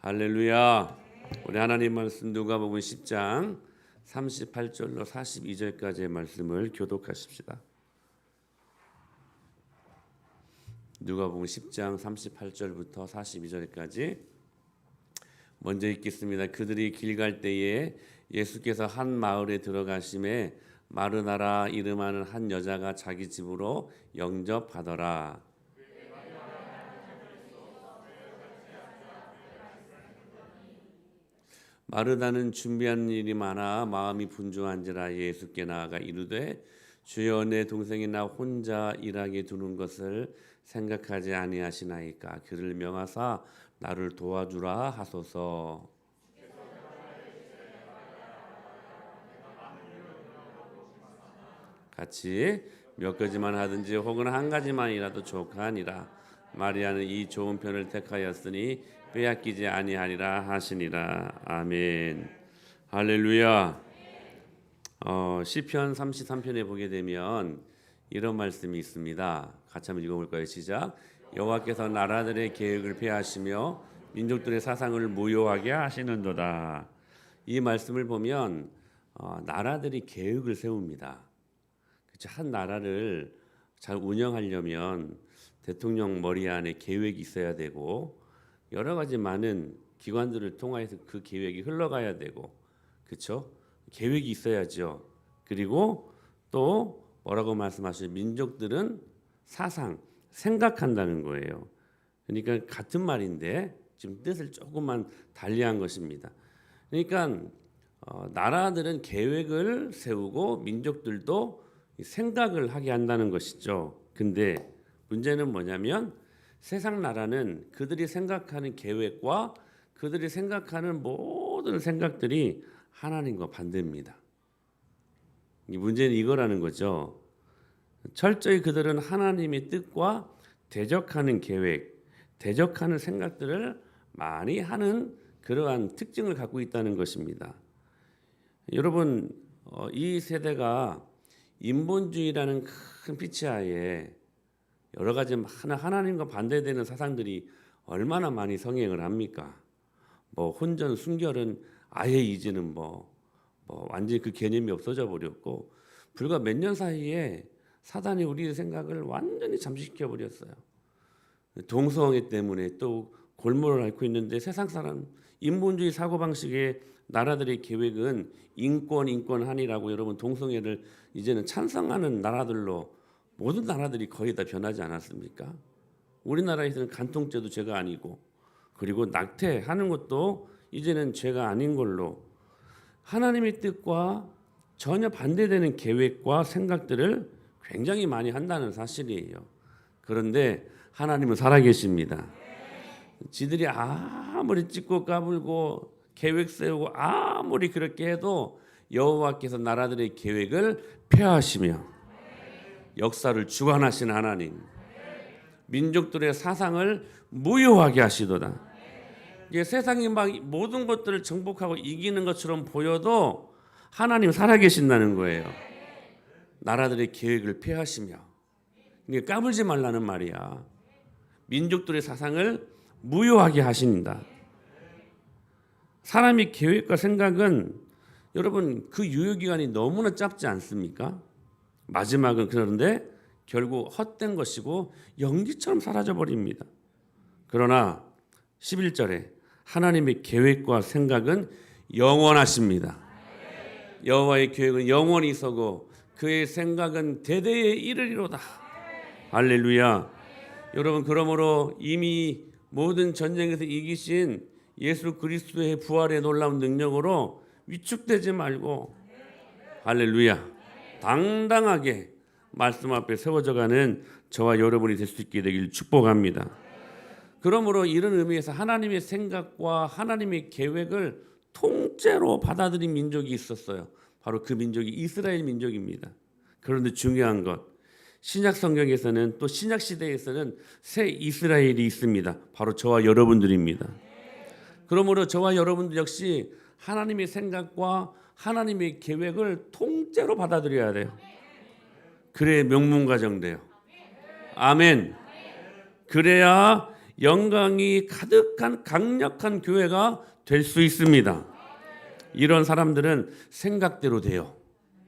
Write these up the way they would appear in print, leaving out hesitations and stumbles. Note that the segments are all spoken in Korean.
할렐루야. 우리 하나님 말씀 누가복음 10장 38절로 42절까지의 말씀을 교독하십시다. 누가복음 10장 38절부터 42절까지 먼저 읽겠습니다. 그들이 길 갈 때에 예수께서 한 마을에 들어가심에 마르나라 이름하는 한 여자가 자기 집으로 영접하더라. 마르다는 준비한 일이 많아 마음이 분주한지라 예수께 나아가 이르되 주여 내 동생이 나 혼자 일하게 두는 것을 생각하지 아니하시나이까. 그를 명하사 나를 도와주라 하소서. 같이 몇 가지만 하든지 혹은 한 가지만이라도 족하니라. 마리아는 이 좋은 편을 택하였으니 빼앗기지 아니하리라 하시니라. 아멘. 할렐루야. 시편 33편에 보게 되면 이런 말씀이 있습니다. 같이 한번 읽어볼까요? 시작. 여호와께서 나라들의 계획을 폐하시며 민족들의 사상을 무효하게 하시는도다. 이 말씀을 보면 나라들이 계획을 세웁니다. 그렇죠? 한 나라를 잘 운영하려면 대통령 머리 안에 계획이 있어야 되고 여러 가지 많은 기관들을 통해서 그 계획이 흘러가야 되고, 그렇죠? 계획이 있어야죠. 그리고 또 뭐라고 말씀하시죠? 민족들은 사상, 생각한다는 거예요. 그러니까 같은 말인데 지금 뜻을 조금만 달리한 것입니다. 그러니까 나라들은 계획을 세우고 민족들도 생각을 하게 한다는 것이죠. 근데 문제는 뭐냐면 세상 나라는 그들이 생각하는 계획과 그들이 생각하는 모든 생각들이 하나님과 반대입니다. 이 문제는 이거라는 거죠. 철저히 그들은 하나님의 뜻과 대적하는 계획, 대적하는 생각들을 많이 하는 그러한 특징을 갖고 있다는 것입니다. 여러분, 이 세대가 인본주의라는 큰 피치하에 여러 가지 하나님과 반대되는 사상들이 얼마나 많이 성행을 합니까? 혼전, 순결은 아예 이제는 완전히 그 개념이 없어져 버렸고, 불과 몇 년 사이에 사단이 우리의 생각을 완전히 잠식시켜 버렸어요. 동성애 때문에 또 골몰을 앓고 있는데 세상 사람 인본주의 사고방식의 나라들의 계획은 인권한이라고 여러분 동성애를 이제는 찬성하는 나라들로 모든 나라들이 거의 다 변하지 않았습니까? 우리나라에서는 간통죄도 죄가 아니고 그리고 낙태하는 것도 이제는 죄가 아닌 걸로 하나님의 뜻과 전혀 반대되는 계획과 생각들을 굉장히 많이 한다는 사실이에요. 그런데 하나님은 살아계십니다. 지들이 아무리 찢고 까불고 계획 세우고 아무리 그렇게 해도 여호와께서 나라들의 계획을 폐하시며 역사를 주관하신 하나님, 민족들의 사상을 무효하게 하시도다. 이게 세상이 막 모든 것들을 정복하고 이기는 것처럼 보여도 하나님 살아계신다는 거예요. 나라들의 계획을 폐하시며. 이게 까불지 말라는 말이야. 민족들의 사상을 무효하게 하신다. 사람의 계획과 생각은 여러분 그 유효기간이 너무나 짧지 않습니까? 마지막은 그런데 결국 헛된 것이고 연기처럼 사라져버립니다. 그러나 11절에 하나님의 계획과 생각은 영원하십니다. 여호와의 계획은 영원히 서고 그의 생각은 대대에 이르리로다. 할렐루야. 여러분, 그러므로 이미 모든 전쟁에서 이기신 예수 그리스도의 부활의 놀라운 능력으로 위축되지 말고 할렐루야, 당당하게 말씀 앞에 세워져가는 저와 여러분이 될 수 있게 되길 축복합니다. 그러므로 이런 의미에서 하나님의 생각과 하나님의 계획을 통째로 받아들인 민족이 있었어요. 바로 그 민족이 이스라엘 민족입니다. 그런데 중요한 것, 신약 성경에서는 또 신약 시대에서는 새 이스라엘이 있습니다. 바로 저와 여러분들입니다. 그러므로 저와 여러분들 역시 하나님의 생각과 하나님의 계획을 통째로 받아들여야 돼요. 그래야 명문가정 돼요. 아멘. 그래야 영광이 가득한 강력한 교회가 될 수 있습니다. 이런 사람들은 생각대로 돼요.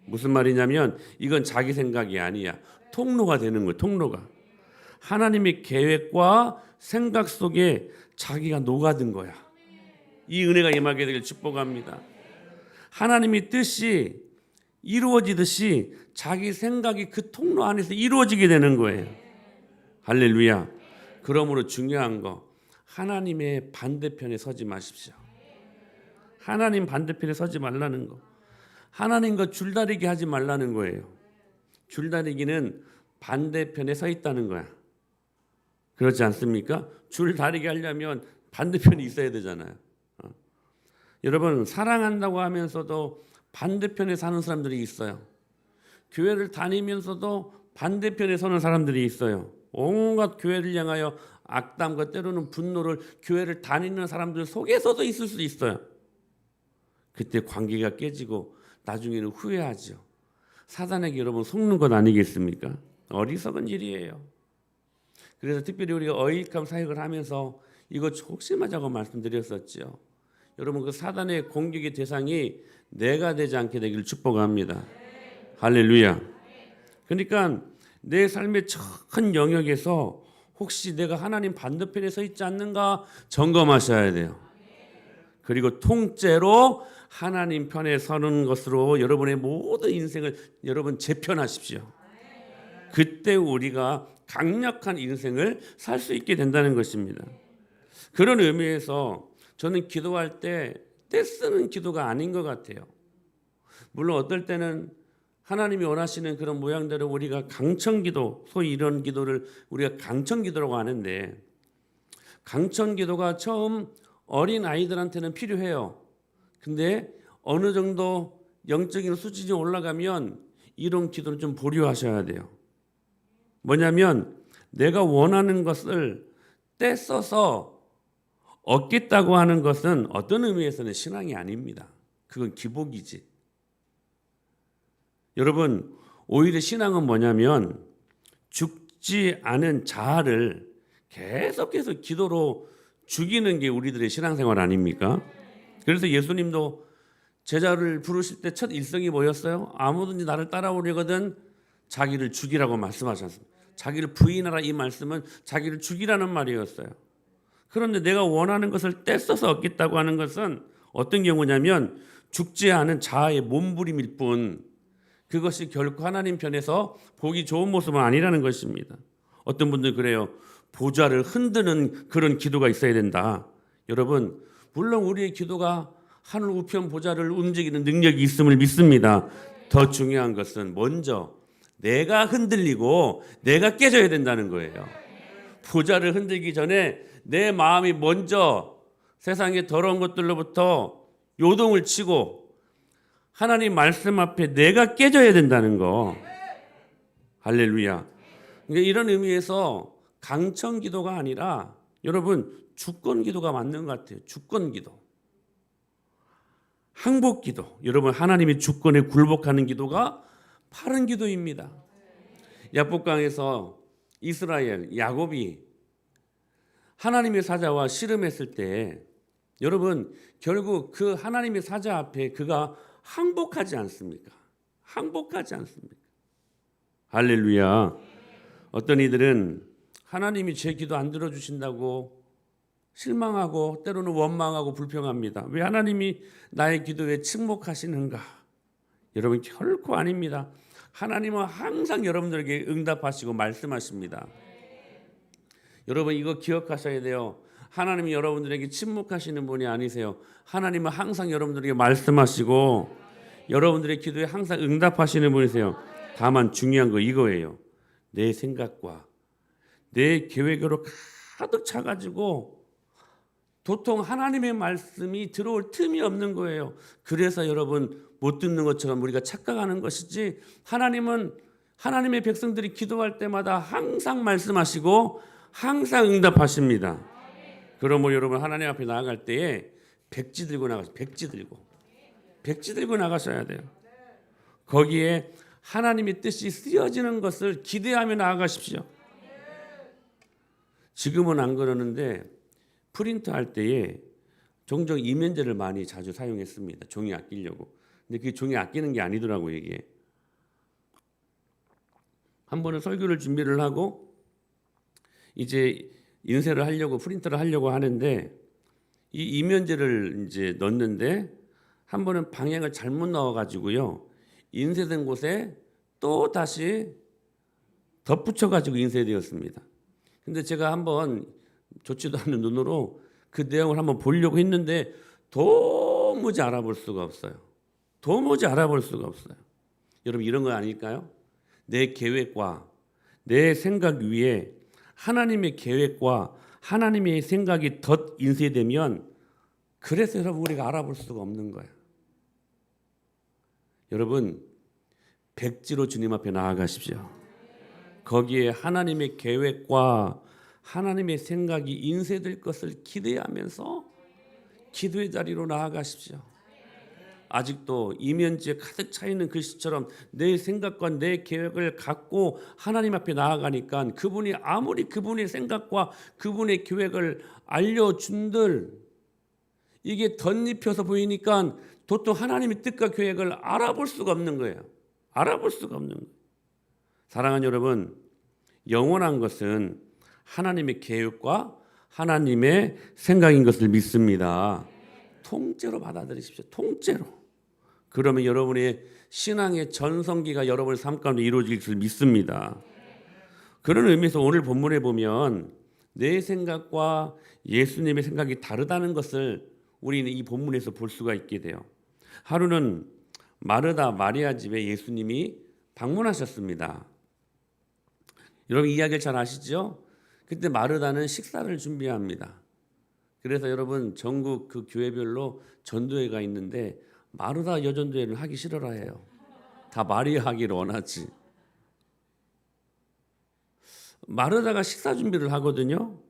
무슨 말이냐면 이건 자기 생각이 아니야. 통로가 되는 거예요. 통로가. 하나님의 계획과 생각 속에 자기가 녹아든 거야. 이 은혜가 임하게 되길 축복합니다. 하나님의 뜻이 이루어지듯이 자기 생각이 그 통로 안에서 이루어지게 되는 거예요. 할렐루야. 그러므로 중요한 거, 하나님의 반대편에 서지 마십시오. 하나님 반대편에 서지 말라는 거. 하나님과 줄다리기 하지 말라는 거예요. 줄다리기는 반대편에 서 있다는 거야. 그렇지 않습니까? 줄다리기 하려면 반대편이 있어야 되잖아요. 여러분, 사랑한다고 하면서도 반대편에 사는 사람들이 있어요. 교회를 다니면서도 반대편에 서는 사람들이 있어요. 온갖 교회를 향하여 악담과 때로는 분노를 교회를 다니는 사람들 속에서도 있을 수 있어요. 그때 관계가 깨지고 나중에는 후회하죠. 사단에게 여러분 속는 것 아니겠습니까? 어리석은 일이에요. 그래서 특별히 우리가 어익함 사역을 하면서 이거 조심하자고 말씀드렸었죠. 여러분, 그 사단의 공격의 대상이 내가 되지 않게 되기를 축복합니다. 할렐루야. 그러니까 내 삶의 큰 영역에서 혹시 내가 하나님 반대편에 서 있지 않는가 점검하셔야 돼요. 그리고 통째로 하나님 편에 서는 것으로 여러분의 모든 인생을 여러분 재편하십시오. 그때 우리가 강력한 인생을 살 수 있게 된다는 것입니다. 그런 의미에서 저는 기도할 때 떼쓰는 기도가 아닌 것 같아요. 물론 어떨 때는 하나님이 원하시는 그런 모양대로 우리가 강청기도, 소위 이런 기도를 우리가 강청기도라고 하는데, 강청기도가 처음 어린 아이들한테는 필요해요. 근데 어느 정도 영적인 수준이 올라가면 이런 기도는 좀 보류하셔야 돼요. 뭐냐면 내가 원하는 것을 떼써서 얻겠다고 하는 것은 어떤 의미에서는 신앙이 아닙니다. 그건 기복이지. 여러분, 오히려 신앙은 뭐냐면 죽지 않은 자아를 계속해서 기도로 죽이는 게 우리들의 신앙생활 아닙니까? 그래서 예수님도 제자를 부르실 때 첫 일성이 뭐였어요? 아무든지 나를 따라오려거든 자기를 죽이라고 말씀하셨습니다. 자기를 부인하라, 이 말씀은 자기를 죽이라는 말이었어요. 그런데 내가 원하는 것을 떼써서 얻겠다고 하는 것은 어떤 경우냐면 죽지 않은 자아의 몸부림일 뿐, 그것이 결코 하나님 편에서 보기 좋은 모습은 아니라는 것입니다. 어떤 분들 그래요. 보좌를 흔드는 그런 기도가 있어야 된다. 여러분, 물론 우리의 기도가 하늘 우편 보좌를 움직이는 능력이 있음을 믿습니다. 더 중요한 것은 먼저 내가 흔들리고 내가 깨져야 된다는 거예요. 보좌를 흔들기 전에 내 마음이 먼저 세상의 더러운 것들로부터 요동을 치고 하나님 말씀 앞에 내가 깨져야 된다는 거. 할렐루야. 그러니까 이런 의미에서 강청 기도가 아니라 여러분 주권 기도가 맞는 것 같아요. 주권 기도. 항복 기도. 여러분, 하나님의 주권에 굴복하는 기도가 바른 기도입니다. 야복강에서 이스라엘 야곱이 하나님의 사자와 씨름했을 때 여러분 결국 그 하나님의 사자 앞에 그가 항복하지 않습니까? 항복하지 않습니까? 할렐루야. 어떤 이들은 하나님이 제 기도 안 들어주신다고 실망하고 때로는 원망하고 불평합니다. 왜 하나님이 나의 기도에 침묵하시는가? 여러분, 결코 아닙니다. 하나님은 항상 여러분들에게 응답하시고 말씀하십니다. 여러분, 이거 기억하셔야 돼요. 하나님이 여러분들에게 침묵하시는 분이 아니세요. 하나님은 항상 여러분들에게 말씀하시고 여러분들의 기도에 항상 응답하시는 분이세요. 다만 중요한 거 이거예요. 내 생각과 내 계획으로 가득 차가지고 도통 하나님의 말씀이 들어올 틈이 없는 거예요. 그래서 여러분 못 듣는 것처럼 우리가 착각하는 것이지, 하나님은 하나님의 백성들이 기도할 때마다 항상 말씀하시고 항상 응답하십니다. 그러므로 여러분 하나님 앞에 나아갈 때에 백지 들고 나가세요. 백지 들고 나가셔야 돼요. 거기에 하나님의 뜻이 쓰여지는 것을 기대하며 나아가십시오. 지금은 안 그러는데 프린트 할 때에 종종 이면제를 많이 자주 사용했습니다. 종이 아끼려고. 근데 그게 종이 아끼는 게 아니더라고요, 이게. 한 번은 설교를 준비를 하고 이제 인쇄를 하려고 프린트를 하려고 하는데 이 이면제를 이제 넣는데 한 번은 방향을 잘못 넣어 가지고요. 인쇄된 곳에 또 다시 덧붙여 가지고 인쇄되었습니다. 근데 제가 한번 좋지도 않은 눈으로 그 내용을 한번 보려고 했는데 도무지 알아볼 수가 없어요. 도무지 알아볼 수가 없어요. 여러분 이런 거 아닐까요? 내 계획과 내 생각 위에 하나님의 계획과 하나님의 생각이 덧 인쇄되면 그래서 여러분 우리가 알아볼 수가 없는 거예요. 여러분 백지로 주님 앞에 나아가십시오. 거기에 하나님의 계획과 하나님의 생각이 인쇄될 것을 기대하면서 기도의 자리로 나아가십시오. 아직도 이면지에 가득 차 있는 글씨처럼 내 생각과 내 계획을 갖고 하나님 앞에 나아가니까 그분이 아무리 그분의 생각과 그분의 계획을 알려준들 이게 덧입혀서 보이니까 도통 하나님의 뜻과 계획을 알아볼 수가 없는 거예요. 알아볼 수가 없는 거예요. 사랑하는 여러분, 영원한 것은 하나님의 계획과 하나님의 생각인 것을 믿습니다. 통째로 받아들이십시오. 통째로. 그러면 여러분의 신앙의 전성기가 여러분의 삶 가운데 이루어질 것을 믿습니다. 그런 의미에서 오늘 본문에 보면 내 생각과 예수님의 생각이 다르다는 것을 우리는 이 본문에서 볼 수가 있게 돼요. 하루는 마르다 마리아 집에 예수님이 방문하셨습니다. 여러분 이야기를 잘 아시죠? 그때 마르다는 식사를 준비합니다. 그래서 여러분 전국 그 교회별로 전도회가 있는데 마르다 여전도회는 하기 싫어라 해요. 다 마리아 하기를 원하지. 마르다가 식사 준비를 하거든요.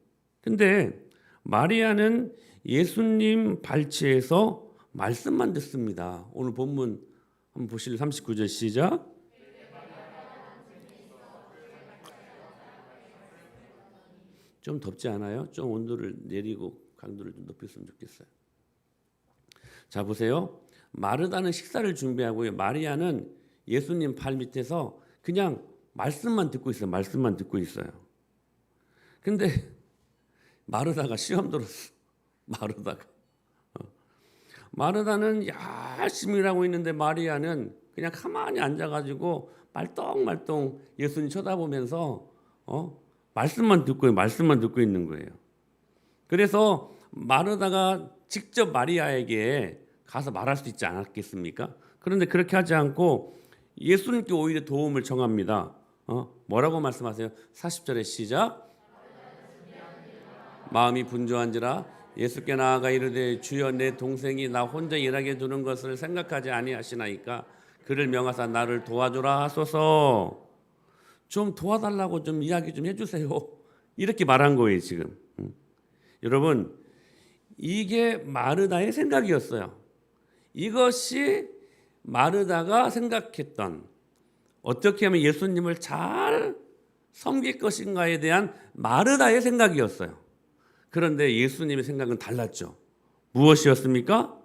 근데 마리아는 예수님 발치에서 말씀만 듣습니다. 오늘 본문 한번 보실래요? 39절 시작. 좀 덥지 않아요? 좀 온도를 내리고 강도를 좀 높였으면 좋겠어요. 자 보세요. 마르다는 식사를 준비하고요. 마리아는 예수님 발 밑에서 그냥 말씀만 듣고 있어요. 말씀만 듣고 있어요. 근데 마르다가 시험 들었어. 마르다는 열심히 일하고 있는데 마리아는 그냥 가만히 앉아가지고 말똥말똥 예수님 쳐다보면서 말씀만 듣고 있는 거예요. 그래서 마르다가 직접 마리아에게 가서 말할 수 있지 않았겠습니까? 그런데 그렇게 하지 않고 예수님께 오히려 도움을 청합니다. 뭐라고 말씀하세요? 40절에 시작. 마음이 분주한지라 예수께 나아가 이르되 주여 내 동생이 나 혼자 일하게 두는 것을 생각하지 아니하시나이까 그를 명하사 나를 도와주라 하소서. 좀 도와달라고 좀 이야기 좀 해주세요. 이렇게 말한 거예요 지금. 여러분 이게 마르다의 생각이었어요. 이것이 마르다가 생각했던 어떻게 하면 예수님을 잘 섬길 것인가에 대한 마르다의 생각이었어요. 그런데 예수님의 생각은 달랐죠. 무엇이었습니까?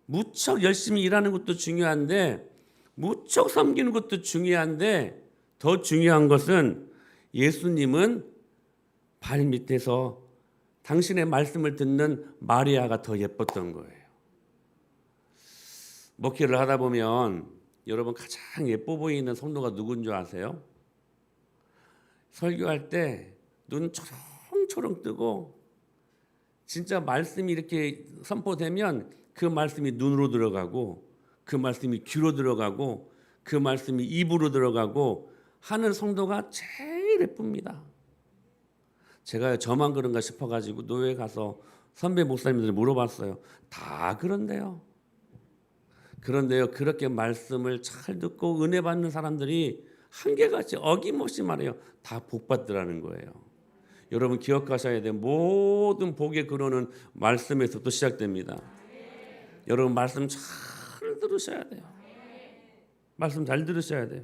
무척 열심히 일하는 것도 중요한데 무척 섬기는 것도 중요한데 더 중요한 것은 예수님은 발 밑에서 당신의 말씀을 듣는 마리아가 더 예뻤던 거예요. 목회를 하다 보면 여러분 가장 예뻐 보이는 성도가 누군 줄 아세요? 설교할 때 눈 초롱초롱 뜨고 진짜 말씀이 이렇게 선포되면 그 말씀이 눈으로 들어가고 그 말씀이 귀로 들어가고 그 말씀이 입으로 들어가고 하는 성도가 제일 예쁩니다. 제가 저만 그런가 싶어가지고 노예 가서 선배 목사님들 물어봤어요. 다 그런데요. 그런데요, 그렇게 말씀을 잘 듣고 은혜 받는 사람들이 한결같이 어김없이 말해요. 다 복받더라는 거예요. 여러분 기억하셔야 돼요. 모든 복의 근원은 말씀에서부터 시작됩니다. 여러분 말씀 잘 들으셔야 돼요. 말씀 잘 들으셔야 돼요.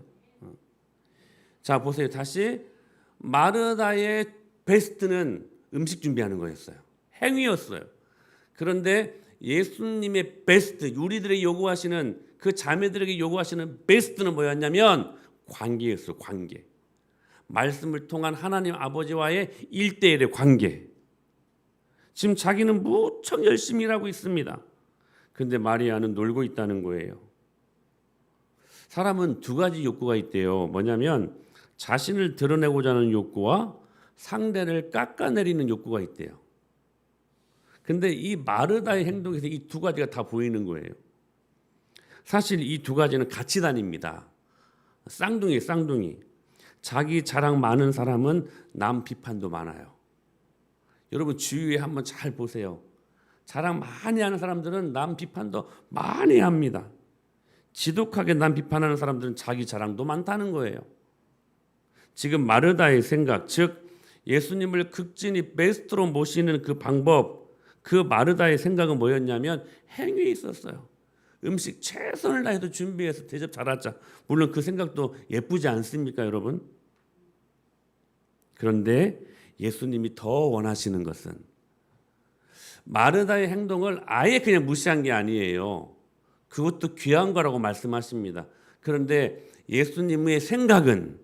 자 보세요. 다시 마르다의 베스트는 음식 준비하는 거였어요. 행위였어요. 그런데 예수님의 베스트, 우리들의 요구하시는 그 자매들에게 요구하시는 베스트는 뭐였냐면 관계였어요. 관계. 말씀을 통한 하나님 아버지와의 1대1의 관계. 지금 자기는 무척 열심히 일하고 있습니다. 그런데 마리아는 놀고 있다는 거예요. 사람은 두 가지 욕구가 있대요. 뭐냐면 자신을 드러내고자 하는 욕구와 상대를 깎아내리는 욕구가 있대요. 근데 이 마르다의 행동에서 이 두 가지가 다 보이는 거예요. 사실 이 두 가지는 같이 다닙니다. 쌍둥이, 쌍둥이. 자기 자랑 많은 사람은 남 비판도 많아요. 여러분 주위에 한번 잘 보세요. 자랑 많이 하는 사람들은 남 비판도 많이 합니다. 지독하게 남 비판하는 사람들은 자기 자랑도 많다는 거예요. 지금 마르다의 생각, 즉 예수님을 극진히 베스트로 모시는 그 방법, 그 마르다의 생각은 뭐였냐면 행위에 있었어요. 음식 최선을 다해서 준비해서 대접 잘하자. 물론 그 생각도 예쁘지 않습니까, 여러분? 그런데 예수님이 더 원하시는 것은 마르다의 행동을 아예 그냥 무시한 게 아니에요. 그것도 귀한 거라고 말씀하십니다. 그런데 예수님의 생각은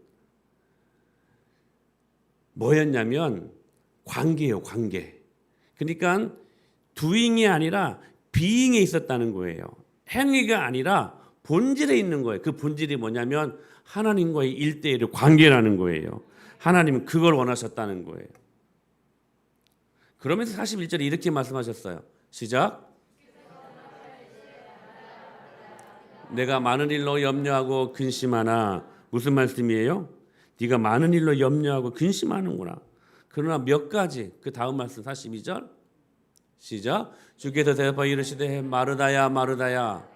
뭐였냐면 관계예요, 관계. 그러니까 doing이 아니라 being에 있었다는 거예요. 행위가 아니라 본질에 있는 거예요. 그 본질이 뭐냐면 하나님과의 1대1의 관계라는 거예요. 하나님은 그걸 원하셨다는 거예요. 그러면서 41절에 이렇게 말씀하셨어요. 시작. 내가 많은 일로 염려하고 근심하나. 무슨 말씀이에요? 네가 많은 일로 염려하고 근심하는구나. 그러나 몇 가지, 그 다음 말씀 42절 시작. 주께서 대답하여 이르시되 마르다야 마르다야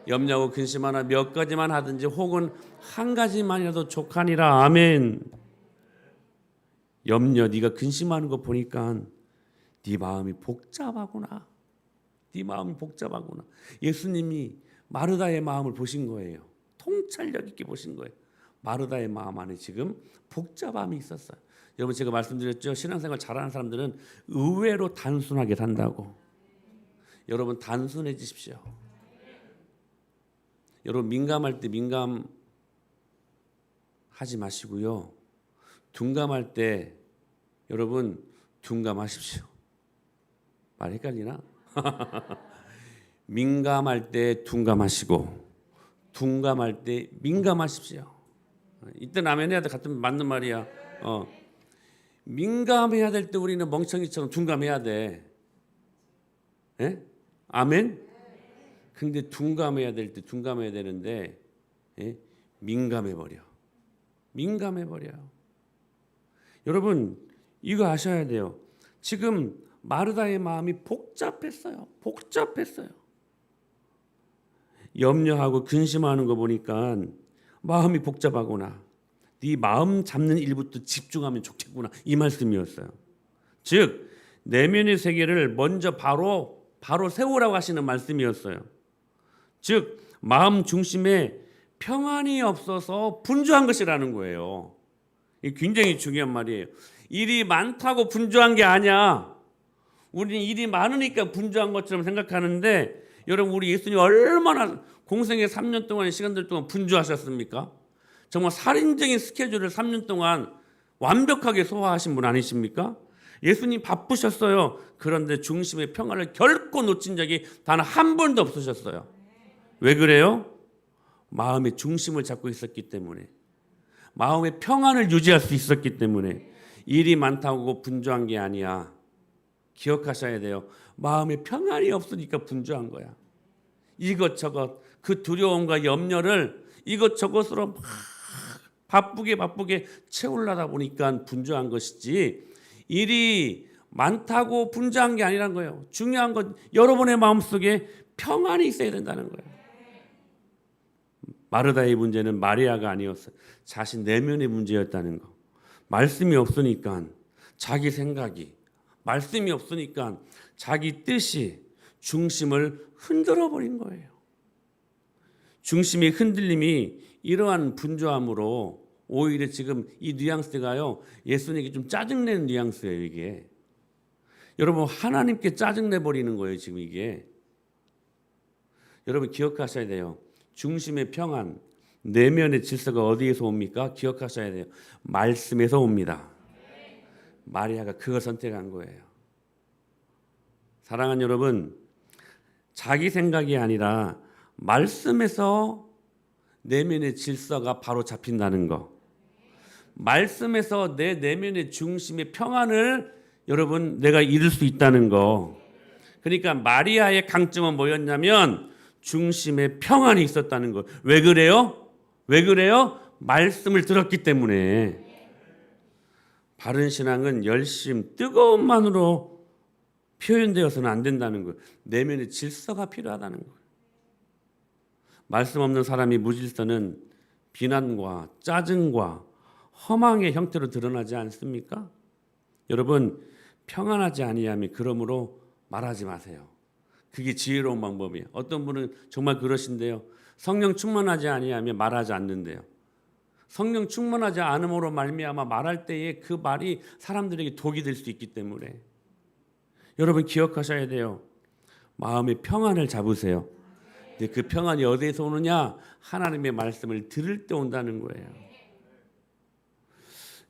염려하고 근심하나 몇 가지만 하든지 혹은 한 가지만이라도 족하니라. 아멘. 염려, 네가 근심하는 거 보니까 네 마음이 복잡하구나. 네 마음이 복잡하구나. 예수님이 마르다의 마음을 보신 거예요. 통찰력 있게 보신 거예요. 마르다의 마음 안에 지금 복잡함이 있었어요. 여러분 제가 말씀드렸죠. 신앙생활 잘하는 사람들은 의외로 단순하게 산다고. 여러분 단순해지십시오. 여러분 민감할 때 민감하지 마시고요. 둔감할 때 여러분 둔감하십시오. 말 헷갈리나? 민감할 때 둔감하시고 둔감할 때 민감하십시오. 이때 아멘해야 돼. 같은 맞는 말이야. 민감해야 될 때 우리는 멍청이처럼 둔감해야 돼. 예? 아멘? 근데 둔감해야 될 때 둔감해야 되는데 민감해버려. 민감해버려요. 여러분 이거 아셔야 돼요. 지금 마르다의 마음이 복잡했어요. 복잡했어요. 염려하고 근심하는 거 보니까 마음이 복잡하구나. 네 마음 잡는 일부터 집중하면 좋겠구나. 이 말씀이었어요. 즉 내면의 세계를 먼저 바로 세우라고 하시는 말씀이었어요. 즉 마음 중심에 평안이 없어서 분주한 것이라는 거예요. 이게 굉장히 중요한 말이에요. 일이 많다고 분주한 게 아니야. 우리는 일이 많으니까 분주한 것처럼 생각하는데 여러분 우리 예수님 얼마나 공생의 3년 동안의 시간들 동안 분주하셨습니까? 정말 살인적인 스케줄을 3년 동안 완벽하게 소화하신 분 아니십니까? 예수님 바쁘셨어요. 그런데 중심의 평안을 결코 놓친 적이 단 한 번도 없으셨어요. 왜 그래요? 마음의 중심을 잡고 있었기 때문에, 마음의 평안을 유지할 수 있었기 때문에. 일이 많다고 분주한 게 아니야. 기억하셔야 돼요. 마음의 평안이 없으니까 분주한 거야. 이것저것 그 두려움과 염려를 이것저것으로 막 바쁘게 채우려다 보니까 분주한 것이지, 일이 많다고 분주한 게 아니란 거예요. 중요한 건 여러분의 마음속에 평안이 있어야 된다는 거예요. 마르다의 문제는 마리아가 아니었어요. 자신 내면의 문제였다는 거. 말씀이 없으니까 자기 생각이, 말씀이 없으니까 자기 뜻이 중심을 흔들어 버린 거예요. 중심의 흔들림이 이러한 분주함으로 오히려 지금 이 뉘앙스가요, 예수님에게 좀 짜증내는 뉘앙스예요. 이게 여러분, 하나님께 짜증내버리는 거예요. 지금 이게 여러분 기억하셔야 돼요. 중심의 평안, 내면의 질서가 어디에서 옵니까? 기억하셔야 돼요. 말씀에서 옵니다. 마리아가 그걸 선택한 거예요. 사랑하는 여러분, 자기 생각이 아니라 말씀에서 내면의 질서가 바로 잡힌다는 거, 말씀에서 내 내면의 중심의 평안을 여러분 내가 잃을 수 있다는 거. 그러니까 마리아의 강점은 뭐였냐면 중심의 평안이 있었다는 거. 왜 그래요? 왜 그래요? 말씀을 들었기 때문에. 바른 신앙은 열심, 뜨거움만으로 표현되어서는 안 된다는 거예요. 내면의 질서가 필요하다는 거예요. 말씀 없는 사람이 무질서는 비난과 짜증과 허망의 형태로 드러나지 않습니까? 여러분, 평안하지 아니하면 그러므로 말하지 마세요. 그게 지혜로운 방법이에요. 어떤 분은 정말 그러신데요. 성령 충만하지 아니하면 말하지 않는데요. 성령 충만하지 않음으로 말미암아 말할 때에 그 말이 사람들에게 독이 될 수 있기 때문에 여러분 기억하셔야 돼요. 마음의 평안을 잡으세요. 근데 그 평안이 어디에서 오느냐? 하나님의 말씀을 들을 때 온다는 거예요.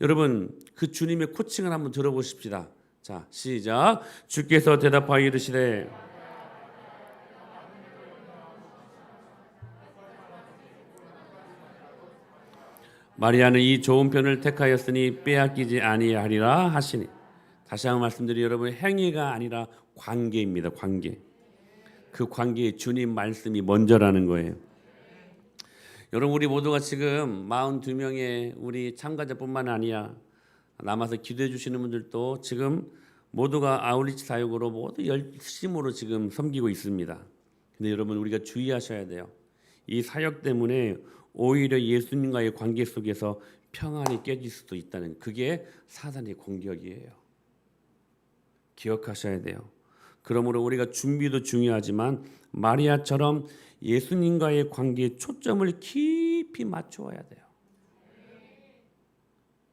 여러분, 그 주님의 코칭을 한번 들어보십시다. 자, 시작. 주께서 대답하여 이르시되 마리아는 이 좋은 편을 택하였으니 빼앗기지 아니하리라 하시니. 다시 한번 말씀드리요, 여러분, 행위가 아니라 관계입니다. 관계. 그 관계에 주님 말씀이 먼저라는 거예요. 여러분, 우리 모두가 지금 42명의 우리 참가자뿐만 아니라 남아서 기도해 주시는 분들도 지금 모두가 아울리치 사역으로 모두 열심으로 지금 섬기고 있습니다. 근데 여러분, 우리가 주의하셔야 돼요. 이 사역 때문에 오히려 예수님과의 관계 속에서 평안이 깨질 수도 있다는, 그게 사단의 공격이에요. 기억하셔야 돼요. 그러므로 우리가 준비도 중요하지만 마리아처럼 예수님과의 관계에 초점을 깊이 맞추어야 돼요.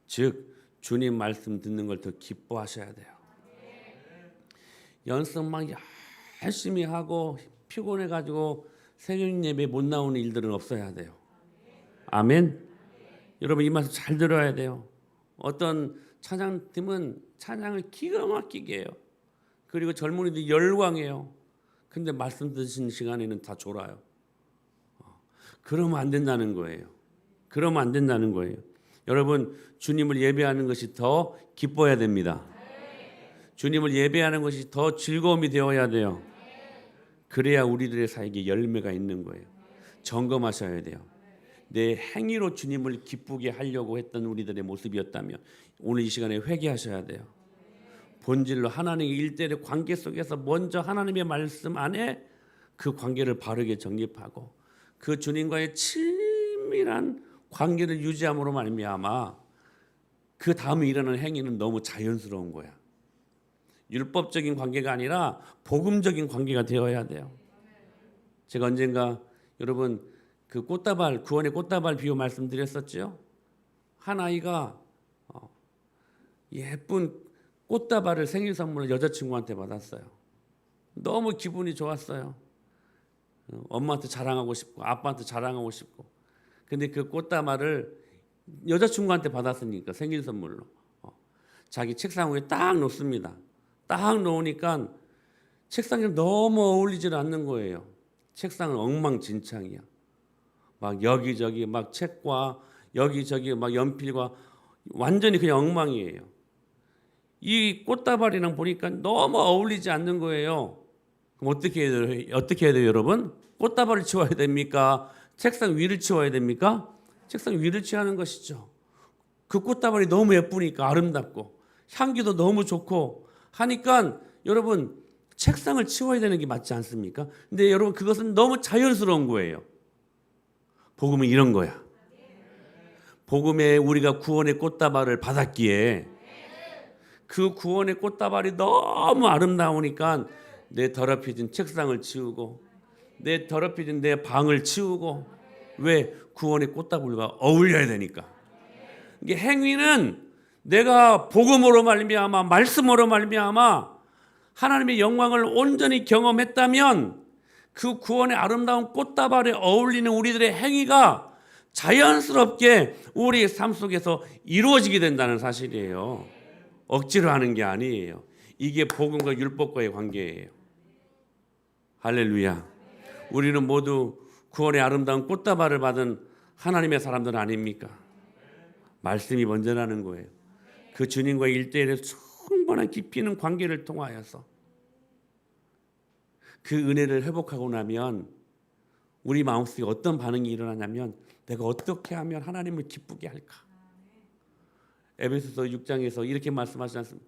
즉 주님 말씀 듣는 걸 더 기뻐하셔야 돼요. 연습 막 열심히 하고 피곤해가지고 새벽 예배 못 나오는 일들은 없어야 돼요. 아멘. 여러분, 이 말씀 잘 들어야 돼요. 어떤 찬양팀은 찬양을 기가 막히게 해요. 그리고 젊은이들 열광해요. 근데 말씀 듣는 시간에는 다 졸아요. 그러면 안 된다는 거예요. 그러면 안 된다는 거예요. 여러분, 주님을 예배하는 것이 더 기뻐야 됩니다. 주님을 예배하는 것이 더 즐거움이 되어야 돼요. 그래야 우리들의 사역에 열매가 있는 거예요. 점검하셔야 돼요. 내 행위로 주님을 기쁘게 하려고 했던 우리들의 모습이었다면 오늘 이 시간에 회개하셔야 돼요. 본질로 하나님의 일대의 관계 속에서 먼저 하나님의 말씀 안에 그 관계를 바르게 정립하고 그 주님과의 친밀한 관계를 유지함으로 말미암아 그 다음에 일어나는 행위는 너무 자연스러운 거야. 율법적인 관계가 아니라 복음적인 관계가 되어야 돼요. 제가 언젠가 여러분 그 꽃다발, 구원의 꽃다발 비유 말씀드렸었죠. 한 아이가 예쁜 꽃다발을 생일 선물로 여자친구한테 받았어요. 너무 기분이 좋았어요. 엄마한테 자랑하고 싶고 아빠한테 자랑하고 싶고. 근데 그 꽃다발을 여자친구한테 받았으니까 생일 선물로 자기 책상 위에 딱 놓습니다. 딱 놓으니까 책상에 너무 어울리질 않는 거예요. 책상은 엉망진창이야. 막 여기저기 막 책과 여기저기 막 연필과 완전히 그냥 엉망이에요. 이 꽃다발이랑 보니까 너무 어울리지 않는 거예요. 그럼 어떻게 해야 돼요, 여러분? 꽃다발을 치워야 됩니까? 책상 위를 치워야 됩니까? 책상 위를 치우는 것이죠. 그 꽃다발이 너무 예쁘니까 아름답고 향기도 너무 좋고 하니까 여러분 책상을 치워야 되는 게 맞지 않습니까? 근데 여러분 그것은 너무 자연스러운 거예요. 복음은 이런 거야. 복음에 우리가 구원의 꽃다발을 받았기에 그 구원의 꽃다발이 너무 아름다우니까 내 더럽혀진 책상을 치우고 내 더럽혀진 내 방을 치우고 왜? 구원의 꽃다발과 어울려야 되니까. 이게 행위는 내가 복음으로 말미암아 말씀으로 말미암아 하나님의 영광을 온전히 경험했다면 그 구원의 아름다운 꽃다발에 어울리는 우리들의 행위가 자연스럽게 우리 삶 속에서 이루어지게 된다는 사실이에요. 억지로 하는 게 아니에요. 이게 복음과 율법과의 관계예요. 할렐루야. 우리는 모두 구원의 아름다운 꽃다발을 받은 하나님의 사람들 아닙니까? 말씀이 먼저라는 거예요. 그 주님과의 일대일의 충분한 깊이 있는 관계를 통하여서 그 은혜를 회복하고 나면 우리 마음속에 어떤 반응이 일어나냐면 내가 어떻게 하면 하나님을 기쁘게 할까? 에베소서 6장에서 이렇게 말씀하시지 않습니까?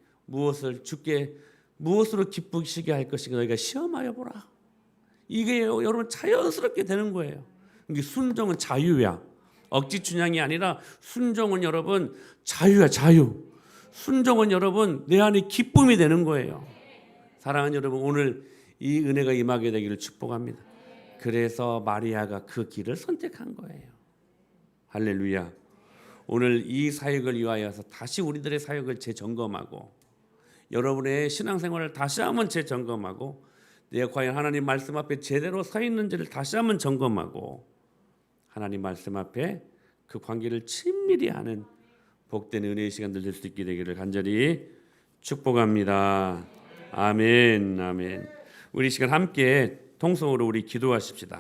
무엇으로 기쁘시게 할 것인가 너희가 시험하여 보라. 이게 여러분 자연스럽게 되는 거예요. 이게 순종은 자유야. 억지 춘향이 아니라 순종은 여러분 자유야, 자유. 순종은 여러분 내 안에 기쁨이 되는 거예요. 사랑하는 여러분, 오늘 이 은혜가 임하게 되기를 축복합니다. 그래서 마리아가 그 길을 선택한 거예요. 할렐루야. 오늘 이 사역을 위하여서 다시 우리들의 사역을 재점검하고 여러분의 신앙생활을 다시 한번 재점검하고 내가 과연 하나님 말씀 앞에 제대로 서 있는지를 다시 한번 점검하고 하나님 말씀 앞에 그 관계를 친밀히 하는 복된 은혜의 시간들 될 수 있게 되기를 간절히 축복합니다. 아멘, 아멘. 우리 시간 함께 통성으로 우리 기도하십시다.